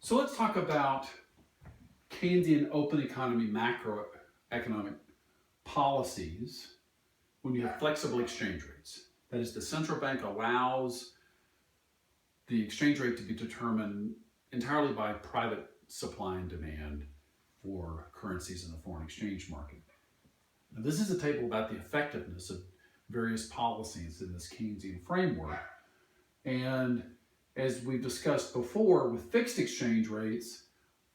So let's talk about Keynesian open economy macroeconomic policies when you have flexible exchange rates. That is, the central bank allows the exchange rate to be determined entirely by private supply and demand for currencies in the foreign exchange market. Now, this is a table about the effectiveness of various policies in this Keynesian framework. And as we've discussed before, with fixed exchange rates,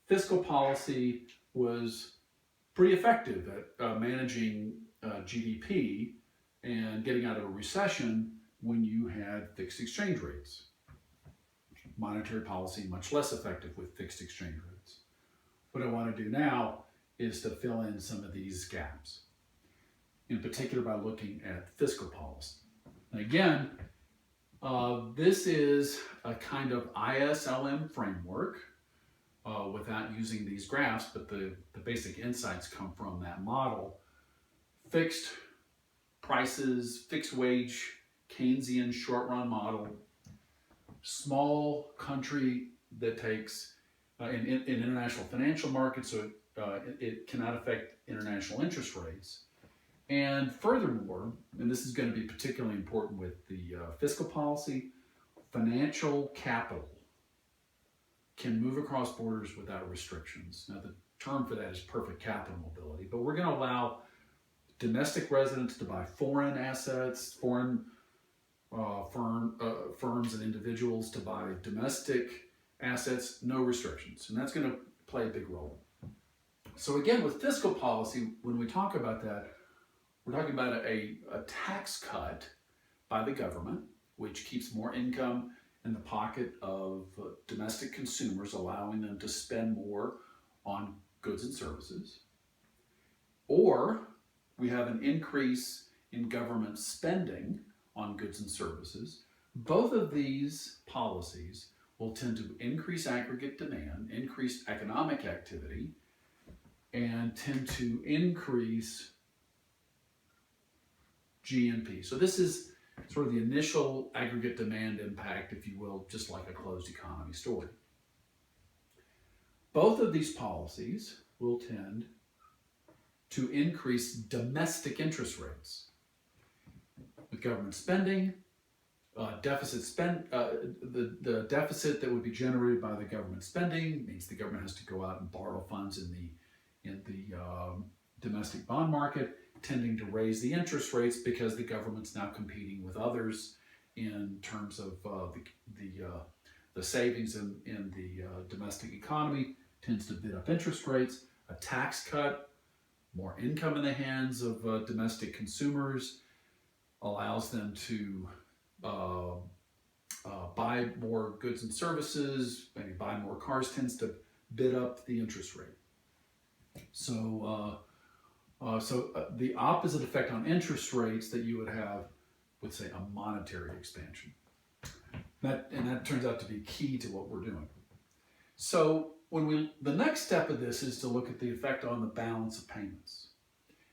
fiscal policy was pretty effective at managing GDP and getting out of a recession when you had fixed exchange rates. Monetary policy much less effective with fixed exchange rates. What I want to do now is to fill in some of these gaps, in particular by looking at fiscal policy. And again, this is a kind of ISLM framework without using these graphs, but the basic insights come from that model. Fixed prices, fixed wage, Keynesian short-run model, small country that takes in international financial markets, so it cannot affect international interest rates. And furthermore, and this is going to be particularly important with the fiscal policy, financial capital can move across borders without restrictions. Now, the term for that is perfect capital mobility, but we're going to allow domestic residents to buy foreign assets, foreign firms and individuals to buy domestic assets, no restrictions. And that's going to play a big role. So again, with fiscal policy, when we talk about that, we're talking about a tax cut by the government, which keeps more income in the pocket of domestic consumers, allowing them to spend more on goods and services. Or we have an increase in government spending on goods and services. Both of these policies will tend to increase aggregate demand, increase economic activity, and tend to increase GNP. So this is sort of the initial aggregate demand impact, if you will, just like a closed economy story. Both of these policies will tend to increase domestic interest rates. With government spending, the deficit that would be generated by the government spending means the government has to go out and borrow funds in the domestic bond market, tending to raise the interest rates because the government's now competing with others in terms of the savings in the domestic economy, tends to bid up interest rates. A tax cut, more income in the hands of domestic consumers, allows them to buy more goods and services, maybe buy more cars, tends to bid up the interest rate. So the opposite effect on interest rates that you would have with, say, a monetary expansion. That turns out to be key to what we're doing. So the next step of this is to look at the effect on the balance of payments.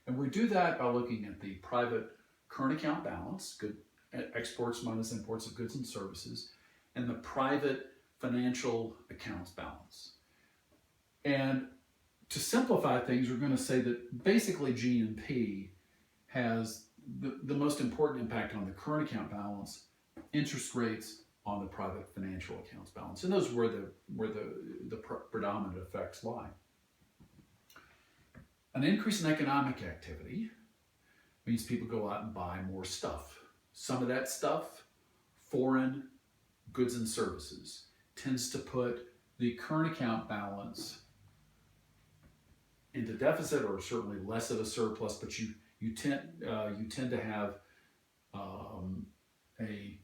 And we do that by looking at the private current account balance, exports minus imports of goods and services, and the private financial accounts balance. And to simplify things, we're going to say that basically GNP has the most important impact on the current account balance, interest rates on the private financial accounts balance. And those are where the predominant effects lie. An increase in economic activity means people go out and buy more stuff. Some of that stuff, foreign goods and services, tends to put the current account balance into deficit, or certainly less of a surplus, but you tend to have a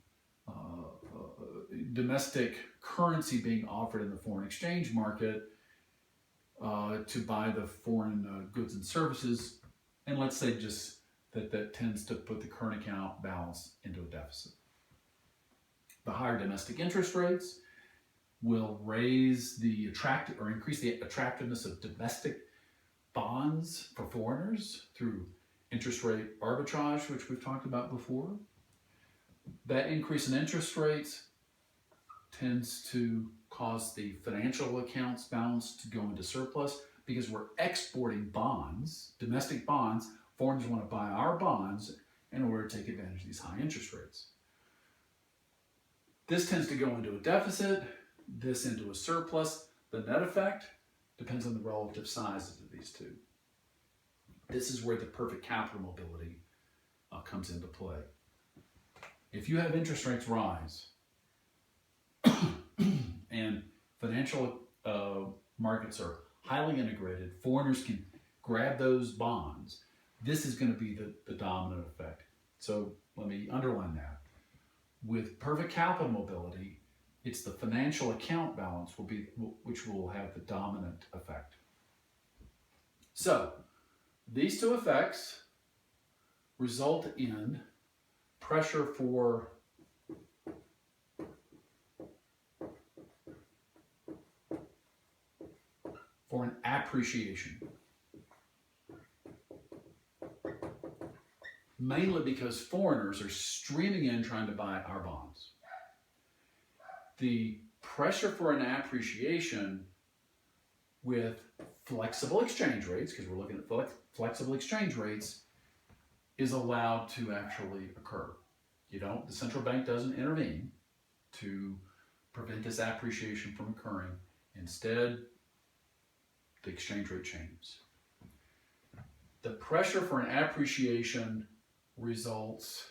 domestic currency being offered in the foreign exchange market to buy the foreign goods and services, and let's say just that tends to put the current account balance into a deficit. The higher domestic interest rates will raise increase the attractiveness of domestic bonds for foreigners through interest rate arbitrage, which we've talked about before. That increase in interest rates tends to cause the financial accounts balance to go into surplus because we're exporting bonds, domestic bonds. Foreigners want to buy our bonds in order to take advantage of these high interest rates. This tends to go into a deficit, this into a surplus. The net effect depends on the relative sizes of these two. This is where the perfect capital mobility comes into play. If you have interest rates rise and financial markets are highly integrated, foreigners can grab those bonds, this is going to be the dominant effect. So let me underline that. With perfect capital mobility, it's the financial account balance which will have the dominant effect. So these two effects result in pressure for an appreciation. Mainly because foreigners are streaming in trying to buy our bonds. The pressure for an appreciation with flexible exchange rates, because we're looking at flexible exchange rates, is allowed to actually occur. The central bank doesn't intervene to prevent this appreciation from occurring. Instead, the exchange rate changes. The pressure for an appreciation results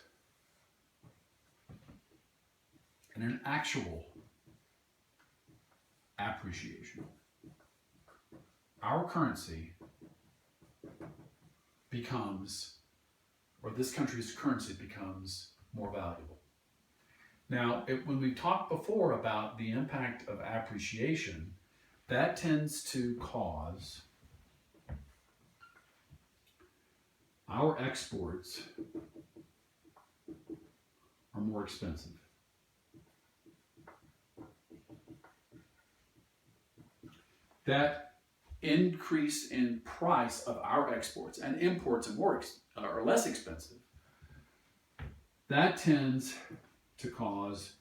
in an actual appreciation. Our currency becomes, or this country's currency becomes, more valuable. Now, when we talked before about the impact of appreciation, that tends to cause our exports are more expensive. That increase in price of our exports and imports are less expensive. That tends to cause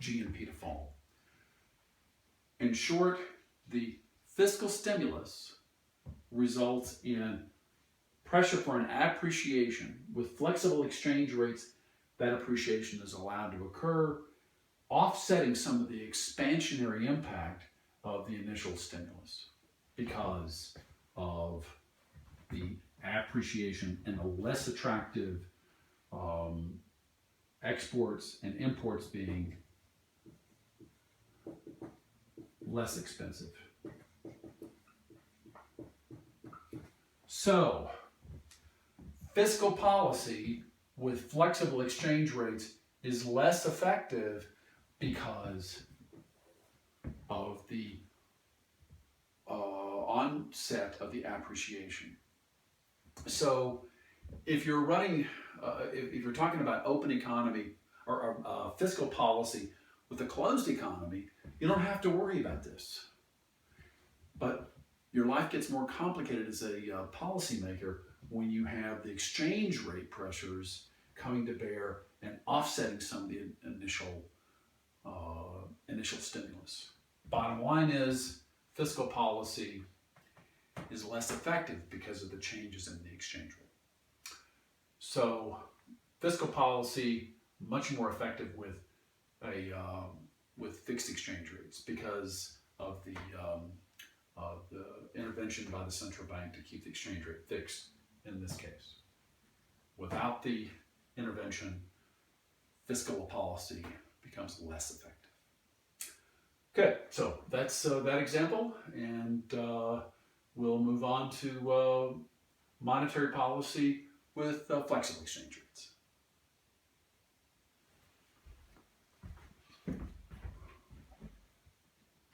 GNP to fall. In short, the fiscal stimulus results in pressure for an appreciation. With flexible exchange rates, that appreciation is allowed to occur, offsetting some of the expansionary impact of the initial stimulus because of the appreciation and the less attractive exports and imports being less expensive. So, fiscal policy with flexible exchange rates is less effective because of the onset of the appreciation. So, if you're running, if you're talking about open economy or fiscal policy with a closed economy, you don't have to worry about this. But your life gets more complicated as a policymaker when you have the exchange rate pressures coming to bear and offsetting some of the initial stimulus. Bottom line is, fiscal policy is less effective because of the changes in the exchange rate. So, fiscal policy much more effective with fixed exchange rates because of the intervention by the central bank to keep the exchange rate fixed in this case. Without the intervention, fiscal policy becomes less effective. Okay, so that's that example, and we'll move on to monetary policy with flexible exchange rates.